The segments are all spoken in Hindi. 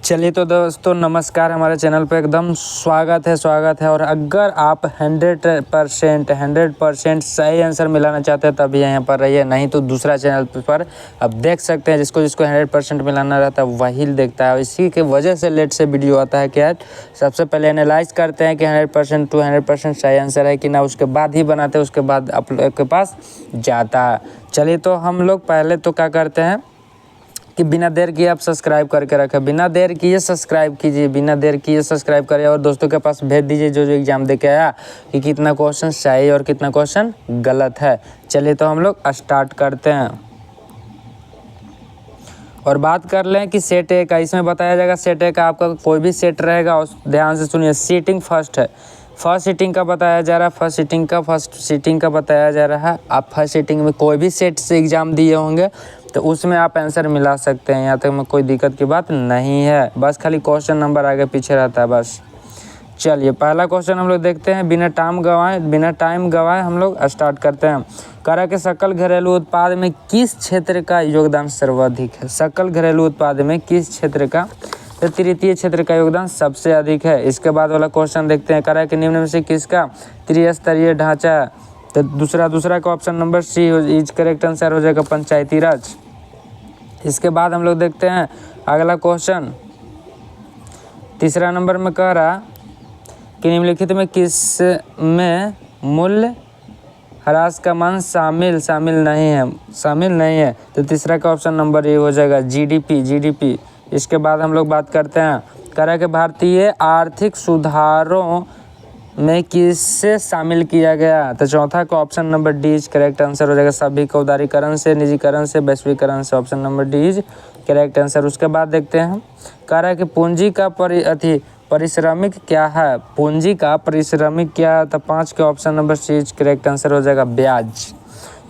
चलिए तो दोस्तों नमस्कार, हमारे चैनल पे एकदम स्वागत है। और अगर आप 100% सही आंसर मिलाना चाहते हैं तभी यहाँ पर रहिए, नहीं तो दूसरा चैनल पर आप देख सकते हैं जिसको 100% मिलाना रहता है वही देखता है। इसी के वजह से लेट से वीडियो आता है। क्या सबसे पहले एनालाइज करते हैं कि 100% टू 100% सही आंसर है कि ना, उसके बाद ही बनाते हैं, उसके बाद आप लोग के पास जाता है। चलिए तो हम लोग पहले तो क्या करते हैं कि बिना देर किए आप सब्सक्राइब करके रखें, बिना देर किए सब्सक्राइब कीजिए, बिना देर किए सब्सक्राइब करिए और दोस्तों के पास भेज दीजिए जो एग्ज़ाम दे के आया कि कितना क्वेश्चन सही और कितना क्वेश्चन गलत है। चलिए तो हम लोग स्टार्ट करते हैं और बात कर लें कि सेट ए का। इसमें बताया जाएगा सेट ए का आपका कोई भी सेट रहेगा, उस ध्यान से सुनिए। सीटिंग फर्स्ट है, फर्स्ट सीटिंग का बताया जा रहा है, फर्स्ट सीटिंग का बताया जा रहा है। आप फर्स्ट सीटिंग में कोई भी सेट से एग्ज़ाम दिए होंगे तो उसमें आप आंसर मिला सकते हैं, यहाँ तक में कोई दिक्कत की बात नहीं है। बस खाली क्वेश्चन नंबर आगे पीछे रहता है बस। चलिए पहला क्वेश्चन हम लोग देखते हैं बिना टाइम गवाए हम लोग स्टार्ट करते हैं। करा के सकल घरेलू उत्पाद में किस क्षेत्र का योगदान सर्वाधिक है? सकल घरेलू उत्पाद में किस क्षेत्र का, तो तृतीय क्षेत्र का योगदान सबसे अधिक है। इसके बाद वाला क्वेश्चन देखते हैं। करा के निम्न में से किसका त्रिस्तरीय ढांचा, तो दूसरा का option number C is correct answer हो जाएगा पंचायती राज। इसके बाद हम लोग देखते हैं अगला क्वेश्चन। तीसरा नंबर में कह रहा कि निम्नलिखित में किस में मूल्य ह्रास का मान शामिल नहीं है, तो तीसरा का ऑप्शन नंबर ए हो जाएगा जीडीपी। इसके बाद हम लोग बात करते हैं करा के भारतीय आर्थिक सुधारों में किससे शामिल किया गया, तो चौथा का option number D is correct answer हो जाएगा सभी का उदारीकरण से, निजीकरण से, वैश्वीकरण से। Option number D is correct answer. उसके बाद देखते हैं करा कि पूंजी का परिश्रमिक क्या है, पूंजी का परिश्रमिक क्या है, तो 5 के option number C is correct answer हो जाएगा ब्याज।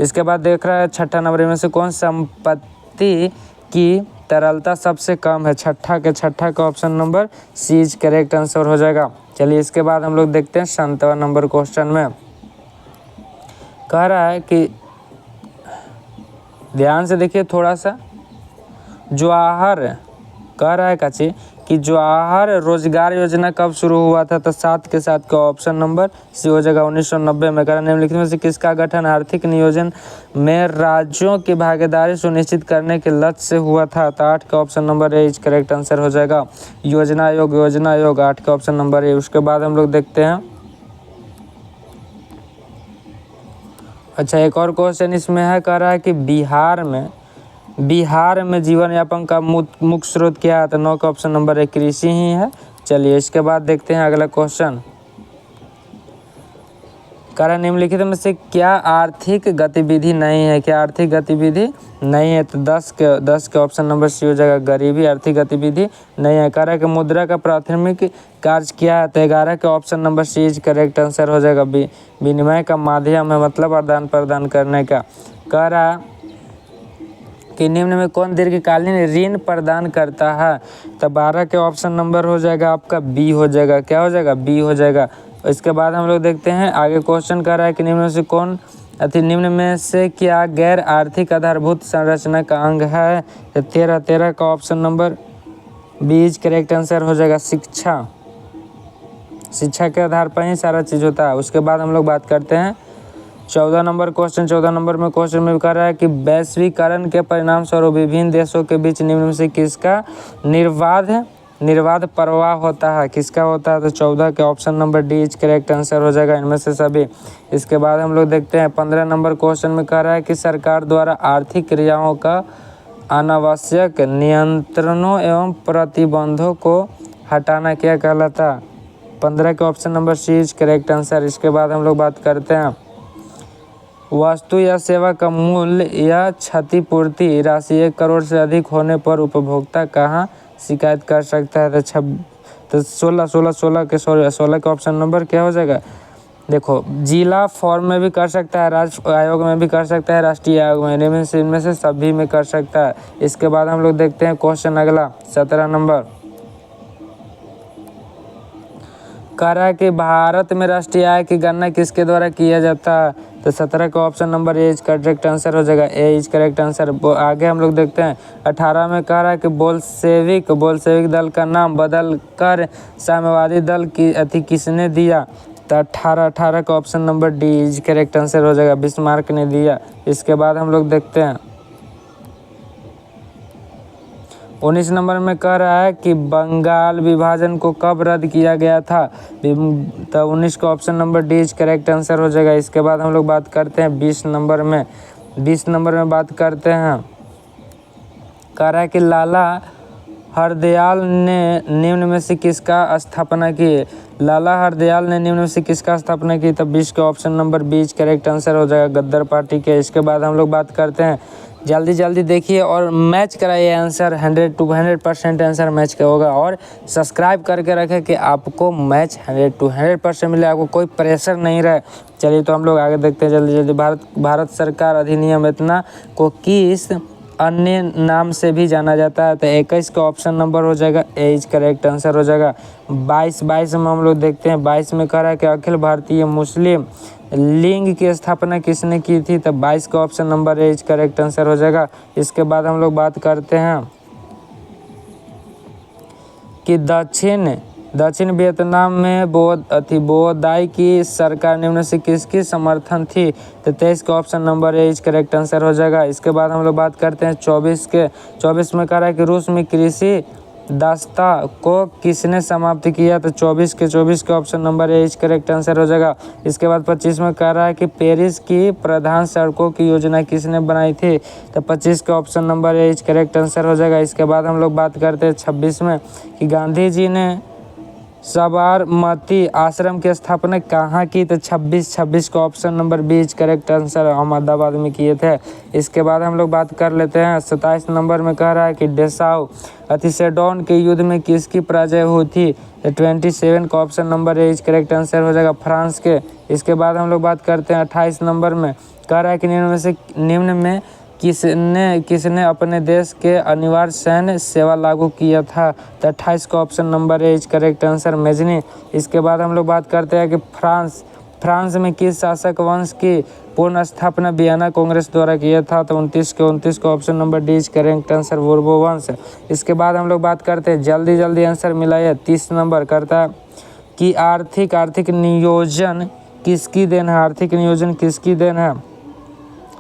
इसके बाद देख रहा है छठा नंबर में से कौन संपत्ति की तरलता सबसे कम है, छठा का option number C is correct answer हो जाएगा। चलिए इसके बाद हम लोग देखते हैं 7वां नंबर क्वेश्चन में कह रहा है कि ध्यान से देखिए थोड़ा सा। जवाहर कह रहा है काची कि जवाहर रोजगार योजना कब शुरू हुआ था, तो 7 के साथ का ऑप्शन नंबर सी हो जाएगा 1990 में। करा निम्नलिखित में से किसका गठन आर्थिक नियोजन में राज्यों की भागीदारी सुनिश्चित करने के लक्ष्य से हुआ था, तो 8 का option number A is correct answer हो जाएगा योजना आयोग 8 का ऑप्शन नंबर ए। उसके बाद हम लोग देखते हैं अच्छा एक और क्वेश्चन इसमें है, कह रहा है कि बिहार में जीवन यापन का मुख्य स्रोत क्या है, तो 9 का ऑप्शन नंबर एक कृषि ही है। चलिए इसके बाद देखते हैं अगला क्वेश्चन। कारण निम्नलिखित में से क्या आर्थिक गतिविधि नहीं है, तो 10 के ऑप्शन नंबर सी हो जाएगा गरीबी, आर्थिक गतिविधि नहीं है। कह कि मुद्रा का प्राथमिक कार्य क्या है, तो 11 के option number C is correct answer हो जाएगा विनिमय का माध्यम है, मतलब आदान प्रदान करने का। कह रहा कि निम्न में कौन दीर्घकालीन ऋण प्रदान करता है, तो 12 के ऑप्शन नंबर हो जाएगा आपका बी हो जाएगा। क्या हो जाएगा? बी हो जाएगा। इसके बाद हम लोग देखते हैं आगे क्वेश्चन कर रहा है कि निम्न में से क्या गैर आर्थिक आधारभूत संरचना का अंग है, तो 13 का option number B is correct answer हो जाएगा शिक्षा के आधार पर ही सारा चीज़ होता है। उसके बाद हम लोग बात करते हैं 14 नंबर में क्वेश्चन में कह रहा है कि वैश्वीकरण के परिणाम स्वरूप विभिन्न देशों के बीच निम्न में से किसका निर्बाध प्रवाह होता है, किसका होता है, तो 14 के option number D is correct answer हो जाएगा इनमें से सभी। इसके बाद हम लोग देखते हैं 15 नंबर क्वेश्चन में कह रहा है कि सरकार द्वारा आर्थिक क्रियाओं का अनावश्यक नियंत्रणों एवं प्रतिबंधों को हटाना क्या कहलाता है, 15 के option number C is correct answer. इसके बाद हम लोग बात करते हैं वस्तु या सेवा का मूल्य या क्षतिपूर्ति राशि 1 करोड़ से अधिक होने पर उपभोक्ता कहाँ शिकायत कर सकता है, तो 16 का ऑप्शन नंबर क्या हो जाएगा, देखो जिला फॉर्म में भी कर सकता है, राज्य आयोग में भी कर सकता है, राष्ट्रीय आयोग में, इनमें से सभी में कर सकता है। इसके बाद हम लोग देखते हैं क्वेश्चन अगला 17 नंबर कह रहा है कि भारत में राष्ट्रीय आय की गणना किसके द्वारा किया जाता है, तो 17 का option number A is correct answer हो जाएगा, ए इज करेक्ट आंसर। आगे हम लोग देखते हैं 18 में कह रहा है कि बोल्शेविक दल का नाम बदल कर साम्यवादी दल की किसने दिया, तो 18 का option number D is correct answer हो जाएगा, बिस्मार्क ने दिया। इसके बाद हम लोग देखते हैं 19 नंबर में कह रहा है कि बंगाल विभाजन को कब रद्द किया गया था, तो 19 का option number D is correct answer हो जाएगा। इसके बाद हम लोग बात करते हैं 20 नंबर में बात करते हैं, कह रहा है कि लाला हरदयाल ने निम्न में से किसका स्थापना की, लाला हरदयाल ने निम्न में से किसका स्थापना की, तो 20 का option number B is correct answer हो जाएगा, गद्दार पार्टी के। इसके बाद हम लोग बात करते हैं, जल्दी देखिए और मैच कराइए आंसर, 100% आंसर मैच का होगा, और सब्सक्राइब करके रखें कि आपको मैच 100% मिले, आपको कोई प्रेशर नहीं रहे। चलिए तो हम लोग आगे देखते हैं जल्दी। भारत सरकार अधिनियम इतना को किस अन्य नाम से भी जाना जाता है, तो 21 का ऑप्शन नंबर हो जाएगा, ए इज करेक्ट आंसर हो जाएगा। 22 में हम लोग देखते हैं, 22 में कह रहा है कि अखिल भारतीय मुस्लिम लीग की स्थापना किसने की थी, तो 22 का option number A is correct answer हो जाएगा। इसके बाद हम लोग बात करते हैं कि दक्षिण वियतनाम में बोदाई की सरकार निम्न से किसकी समर्थन थी, तो 23 का option number A is correct answer हो जाएगा। इसके बाद हम लोग बात करते हैं 24 में कह रहा है कि रूस में कृषि दास्ता को किसने समाप्त किया, तो 24 का option number A is correct answer हो जाएगा। इसके बाद 25 में कह रहा है कि पेरिस की प्रधान सड़कों की योजना किसने बनाई थी, तो 25 का option number A is correct answer हो जाएगा। इसके बाद हम लोग बात करते हैं 26 में कि गांधी जी ने साबरमती आश्रम की स्थापना कहाँ की, तो 26 का option number B is correct answer Ahmedabad में किए थे। इसके बाद हम लोग बात कर लेते हैं 27 नंबर में कह रहा है कि डेसाऊ अतिसेडोन के युद्ध में किसकी पराजय हुई थी, तो 27 का option number A is correct answer हो जाएगा, फ्रांस के। इसके बाद हम लोग बात करते हैं 28 नंबर में, कह रहा है कि निम्न में किसने अपने देश के अनिवार्य सैन्य सेवा लागू किया था, तो 28 का option number A is correct answer, Mazzini. इसके बाद हम लोग बात करते हैं कि फ्रांस में किस शासक वंश की पूर्ण स्थापना वियना कांग्रेस द्वारा किया था, तो 29 का option number D is correct answer, Bourbon वंश। इसके बाद हम लोग बात करते हैं जल्दी आंसर मिलाइए। 30 नंबर करता है कि आर्थिक नियोजन किसकी देन है, आर्थिक नियोजन किसकी देन है,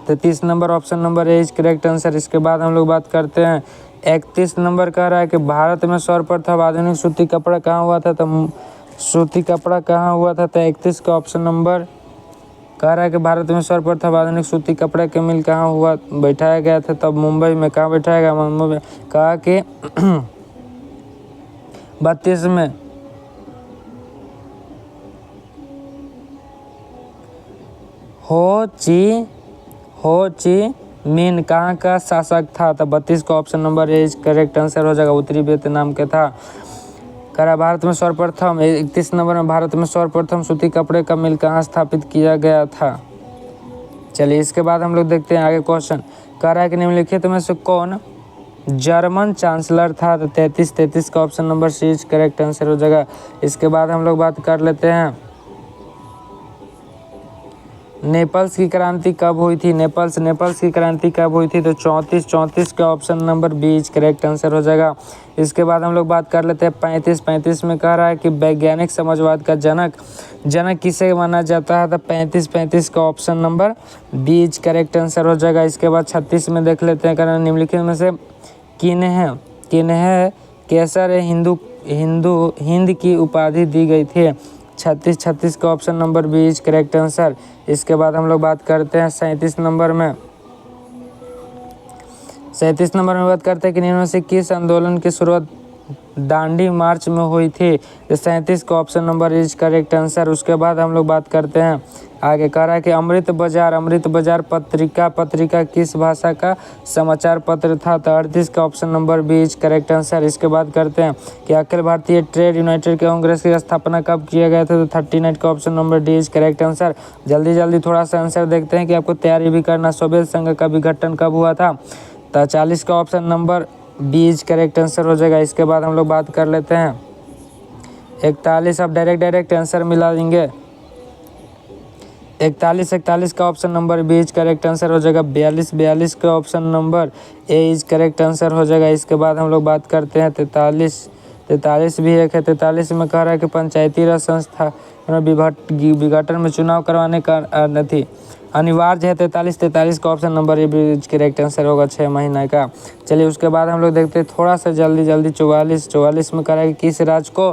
तो 30 number option number A is correct answer. इसके बाद हम लोग बात करते हैं 31 नंबर कह रहा है कि भारत में सर्वप्रथम आधुनिक सूती कपड़ा कहाँ हुआ था, तो सूती कपड़ा कहाँ हुआ था, तो 31 का ऑप्शन नंबर कह रहा है कि भारत में सर्वप्रथम आधुनिक सूती कपड़ा के मिल कहाँ हुआ बैठाया गया था, तब मुंबई में। कहाँ बैठाया गया, मुंबई में। कहा कि 32 में हो ची मिन कहाँ का शासक था, तो 32 का option number A is correct answer हो जाएगा, उत्तरी वियतनाम के था। करा भारत में सर्वप्रथम 31 नंबर में भारत में सर्वप्रथम सूती कपड़े का मिल कहाँ स्थापित किया गया था। चलिए इसके बाद हम लोग देखते हैं आगे क्वेश्चन। कह रहा है कि निम्नलिखित में से कौन जर्मन चांसलर था, तो 33 का option number C is correct answer हो जाएगा। इसके बाद हम लोग बात कर लेते हैं नेपल्स की क्रांति कब हुई थी, नेपल्स की क्रांति कब हुई थी, तो 34 का option number B is correct answer हो जाएगा। इसके बाद हम लोग बात कर लेते हैं 35 में कह रहा है कि वैज्ञानिक समाजवाद का जनक किसे माना जाता है, तो 35 का option number B is correct answer हो जाएगा। इसके बाद 36 में देख लेते हैं, कारण निम्नलिखित में से किन्हें केसर हिंद की उपाधि दी गई थी, 36 का option number B is correct answer. इसके बाद हम लोग बात करते हैं 37 नंबर में बात करते हैं कि निम्न में से किस आंदोलन की शुरुआत दांडी मार्च में हुई थी, 37 का option number is correct answer. उसके बाद हम लोग बात करते हैं आगे, कह रहा है कि अमृत बाजार पत्रिका किस भाषा का समाचार पत्र था, तो 38 का option number B is correct answer. इसके बाद करते हैं कि अखिल भारतीय ट्रेड यूनाइटेड कांग्रेस की स्थापना कब किया गया था, तो 39 का option number D is correct answer. जल्दी थोड़ा सा आंसर देखते हैं कि आपको तैयारी भी करना। सोवियत संघ का विघटन कब हुआ था, तो 40 का option number B is correct answer हो जाएगा। इसके बाद हम लोग बात कर लेते हैं 41, अब डायरेक्ट आंसर मिला देंगे। 41 का option number B is correct answer हो जाएगा। 42 का option number A is correct answer हो जाएगा। इसके बाद हम लोग बात करते हैं 43 भी एक है। 43 में कह रहा है कि पंचायती राज संस्था विघटन में चुनाव करवाने का अनिवार्य है। 43 का ऑप्शन नंबर ए भी करेक्ट आंसर होगा 6 महीने का। चलिए उसके बाद हम लोग देखते हैं थोड़ा सा जल्दी 44 में कह रहा है कि किस राज्य को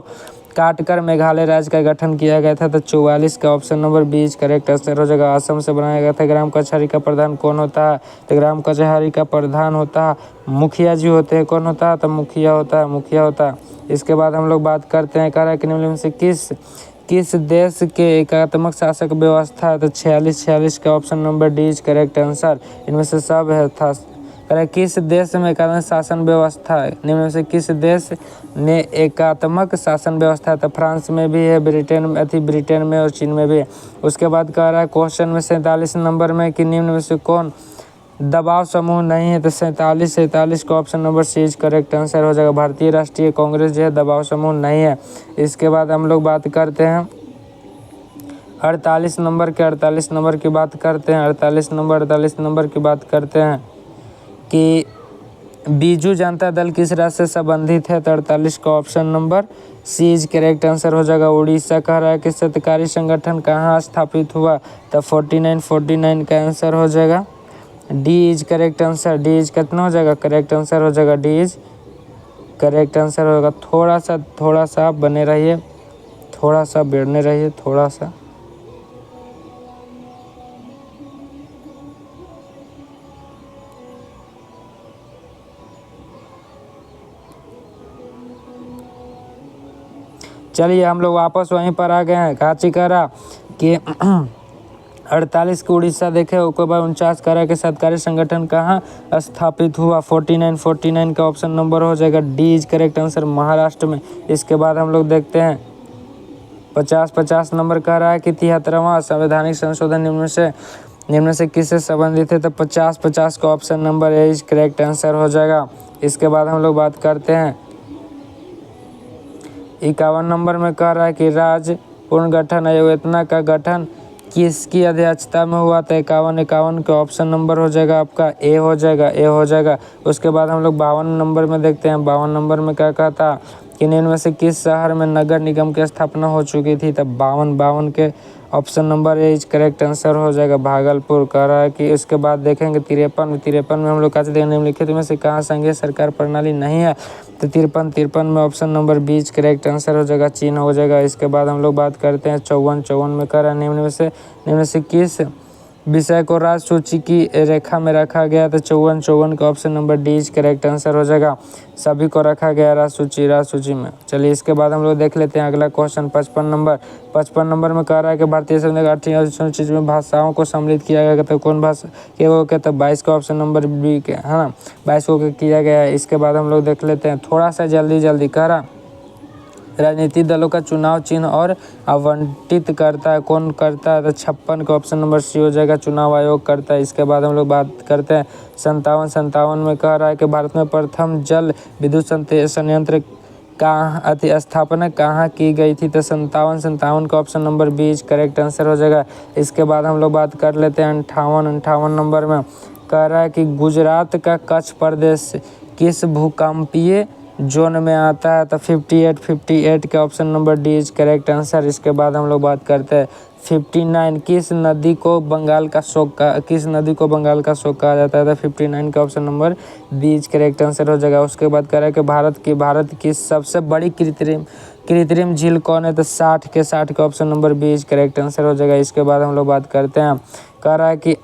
काटकर मेघालय राज्य का गठन किया गया था। तो 44 का option number B correct answer हो जाएगा। असम से बनाया गया था। ग्राम कचहरी का प्रधान कौन होता है? तो ग्राम कचहरी का प्रधान होता है मुखिया जी होते हैं। कौन होता है? तो मुखिया होता है। इसके बाद हम लोग बात करते हैं कह रहा है कि निम्न में से किस देश के एकात्मक शासक व्यवस्था है? तो 46 का option number D is correct answer. इनमें से सब है था। करें किस देश में एकात्मक शासन व्यवस्था है? निम्न में से किस देश ने एकात्मक शासन व्यवस्था है? तो फ्रांस में भी है, ब्रिटेन में और चीन में भी है। उसके बाद कह रहा है क्वेश्चन में 47 नंबर में कि निम्न में से कौन दबाव समूह नहीं है? तो 47 का option number C is correct answer हो जाएगा। भारतीय राष्ट्रीय कांग्रेस जो है दबाव समूह नहीं है। इसके बाद हम लोग बात करते हैं 48 नंबर की बात करते हैं। 48 नंबर की बात करते हैं कि बीजू जनता दल किस राज्य से संबंधित है? तो 48 का option number C is correct answer हो जाएगा। उड़ीसा कह रहा है कि सरकारी संगठन कहाँ स्थापित हुआ? तो 49 का आंसर हो जाएगा। D is correct answer. D is कितना हो जाएगा? करेक्ट आंसर हो जाएगा। डी इज करेक्ट आंसर होगा। थोड़ा सा आप बने रहिए, थोड़ा सा बैठने रहिए, थोड़ा सा। चलिए हम लोग वापस वहीं पर आ गए हैं। काची कह रहा कि 48 को उड़ीसा देखे। उसके बाद 49 कह रहा है कि सरकारी संगठन कहाँ स्थापित हुआ? 49 का ऑप्शन नंबर हो जाएगा। D is correct answer, Maharashtra में। इसके बाद हम लोग देखते हैं 50 नंबर कह रहा है कि 73वां संवैधानिक संशोधन निम्न से किससे संबंधित है? तो 50 का option number A is correct answer हो जाएगा। इसके बाद हम लोग बात करते हैं 51 नंबर में कह रहा है कि राज्य पुनर्गठन आयोग का गठन किसकी अध्यक्षता में हुआ? था 51 का ऑप्शन नंबर हो जाएगा आपका ए हो जाएगा। उसके बाद हम लोग 52 नंबर में देखते हैं। 52 नंबर में क्या कहता कि निम्न में से किस शहर में नगर निगम की स्थापना हो चुकी थी? तब 52 के option number A is correct answer हो जाएगा। भागलपुर कह रहा है कि इसके बाद देखेंगे 53 में हम लोग कैसे देखेंगे निम्नलिखित में से कहाँ संघीय सरकार प्रणाली नहीं है? तो 53 में option number B is correct answer हो जाएगा। चीन हो जाएगा। इसके बाद हम लोग बात करते हैं 54 में कह रहा है निम्न में से किस विषय को राज सूची की रेखा में रखा गया? तो 54 का option number D is correct answer हो जाएगा। सभी को रखा गया राज सूची में। चलिए इसके बाद हम लोग देख लेते हैं अगला क्वेश्चन 55 नंबर में कह रहा है कि भारतीय संविधान 8वीं अनुसूची में भाषाओं को सम्मिलित किया गया। तो कौन भाषा के वो कहते हैं? 22 का ऑप्शन नंबर बी के, है ना, 22 को किया गया है। इसके बाद हम लोग देख लेते हैं थोड़ा सा जल्दी कह रहा राजनीतिक दलों का चुनाव चिन्ह और आवंटित करता है कौन करता है? तो 56 का ऑप्शन नंबर सी हो जाएगा। चुनाव आयोग करता है। इसके बाद हम लोग बात करते हैं 57 में कह रहा है कि भारत में प्रथम जल विद्युत संयंत्र कहाँ स्थापना कहाँ की गई थी? तो 57 का option number B is correct answer हो जाएगा। इसके बाद हम लोग बात कर लेते हैं 58 नंबर में कह रहा है कि गुजरात का कच्छ प्रदेश किस भूकंपीय जोन में आता है? तो 58 के option number D is correct answer. इसके बाद हम लोग बात करते हैं 59 किस नदी को बंगाल का शोक कहा जाता है? तो 59 का option number B is correct answer हो जाएगा। उसके बाद कह रहा है कि भारत की सबसे बड़ी कृत्रिम झील कौन है? तो 60 का option number B is correct answer हो जाएगा। इसके बाद हम लोग बात करते हैं कह रहा है कि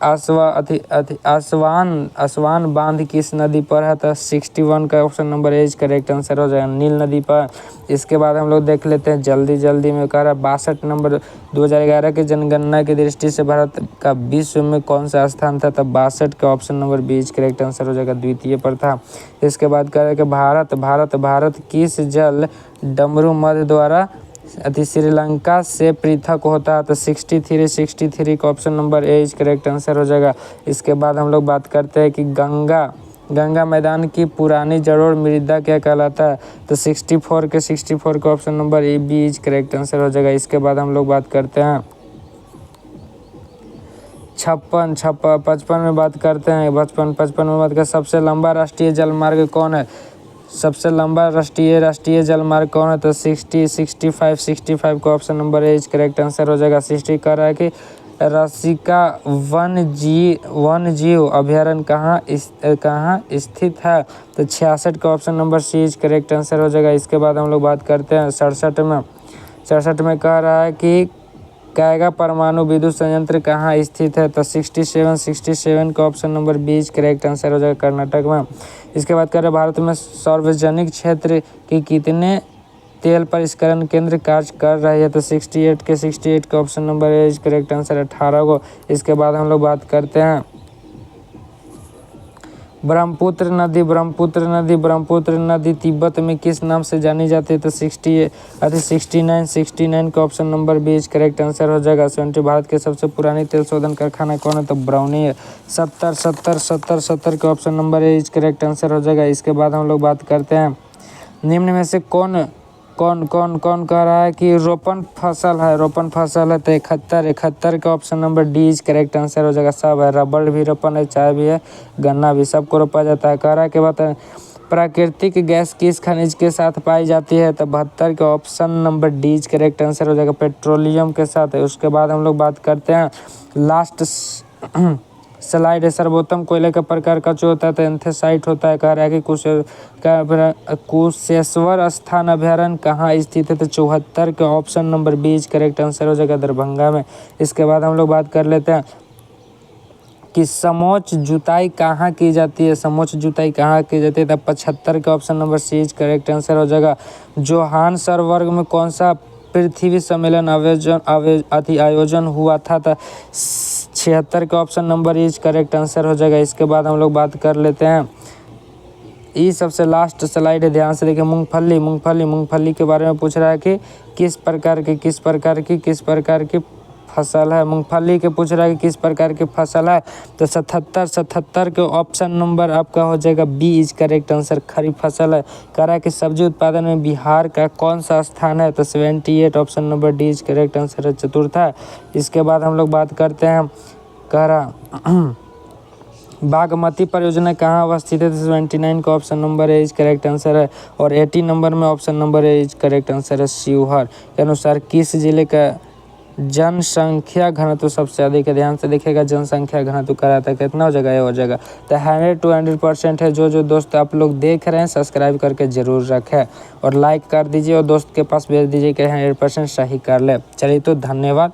आसवान बांध किस नदी पर है? तो 61 का option number A is correct answer हो जाएगा। नील नदी पर। इसके बाद हम लोग देख लेते हैं जल्दी में कह रहा है 62 नंबर 2011 की जनगणना की दृष्टि से भारत का विश्व में कौन सा स्थान था? तब 62 का option number B is correct answer हो जाएगा। द्वितीय पर था। इसके बाद कह रहा है कि भारत किस जल डमरू मध्य द्वारा श्रीलंका से पृथक होता है? तो 63 का option number A is correct answer हो जाएगा। इसके बाद हम लोग बात करते हैं कि गंगा मैदान की पुरानी जड़ोड़ मृदा क्या कहलाता है? तो 64 का option number A B is correct answer हो जाएगा। इसके बाद हम लोग बात करते हैं पचपन में बात करते हैं। 55 में बात करते हैं सबसे लंबा राष्ट्रीय जलमार्ग कौन है। सबसे लंबा राष्ट्रीय जलमार्ग कौन है, तो 65 का option number A is correct answer हो जाएगा। 60 कह रहा है कि रसिका वन जीव अभ्यारण्य कहाँ स्थित है, तो 66 का option number C is correct answer हो जाएगा। इसके बाद हम लोग बात करते हैं 67 में कह रहा है कि कैगा परमाणु विद्युत संयंत्र कहाँ स्थित है, तो 67 का option number B is correct answer हो जाएगा, कर्नाटक में। इसके बाद कह रहे हैं भारत में सार्वजनिक क्षेत्र के कितने तेल परिष्करण केंद्र कार्य कर रहे हैं, तो 68 का option number A is correct answer 18 को। इसके बाद हम लोग बात करते हैं ब्रह्मपुत्र नदी तिब्बत में किस नाम से जानी जाती है, तो 69 का option number B is correct answer हो जाएगा। 70 भारत के सबसे पुरानी तेल शोधन कारखाना कौन है, तो ब्राउनी है। 70 का option number A is correct answer हो जाएगा। इसके बाद हम लोग बात करते हैं निम्न में से कौन कह रहा है कि रोपण फसल है, तो 71 का option number D is correct answer हो जाएगा। सब है, रबड़ भी रोपण है, चाय भी है, गन्ना भी, सबको रोपा जाता है। कह रहा है कि बात प्राकृतिक गैस किस खनिज के साथ पाई जाती है, तो 72 का option number D is correct answer हो जाएगा, पेट्रोलियम के साथ है। उसके बाद हम लोग बात करते हैं लास्ट स्लाइड है सर्वोत्तम कोयले का प्रकार का जो होता है, तो एंथेसाइट होता है। कह रहा है कि कुशेश्वर स्थान अभ्यारण्य कहाँ स्थित है, तो 74 का option number B is correct answer हो जाएगा, दरभंगा में। इसके बाद हम लोग बात कर लेते हैं कि समोच्च जुताई कहाँ की जाती है, तो 75 का option number C is correct answer हो जाएगा। जोहान्सबर्ग वर्ग में कौन सा पृथ्वी सम्मेलन आयोजन हुआ था, तो 76 का option number is correct answer हो जाएगा। इसके बाद हम लोग बात कर लेते हैं, ये सबसे लास्ट स्लाइड है, ध्यान से देखिए। मूंगफली के बारे में पूछ रहा है कि किस प्रकार की फसल है। मूंगफली के पूछ रहा है कि किस प्रकार की फसल है, तो 77 के ऑप्शन नंबर आपका हो जाएगा बी इज करेक्ट आंसर, खरीफ फसल है। कह रहा है कि सब्जी उत्पादन में बिहार का कौन सा स्थान है, तो 78 option number D is correct answer है, चतुर्था। इसके बाद हम लोग बात करते हैं, कह रहा बागमती परियोजना कहाँ अवस्थित है, 79 का option number A is correct answer है। और 80 नंबर में option number A is correct answer है, शिवहर के अनुसार किस जिले का जनसंख्या घनत्व सबसे अधिक है। ध्यान से देखिएगा, जनसंख्या घनत्व कराता है कितना हो जाएगा, ये हो जाएगा, तो 100% है। जो दोस्त आप लोग देख रहे हैं सब्सक्राइब करके ज़रूर रखें और लाइक कर दीजिए और दोस्त के पास भेज दीजिए कि 100% सही कर ले। चलिए तो धन्यवाद।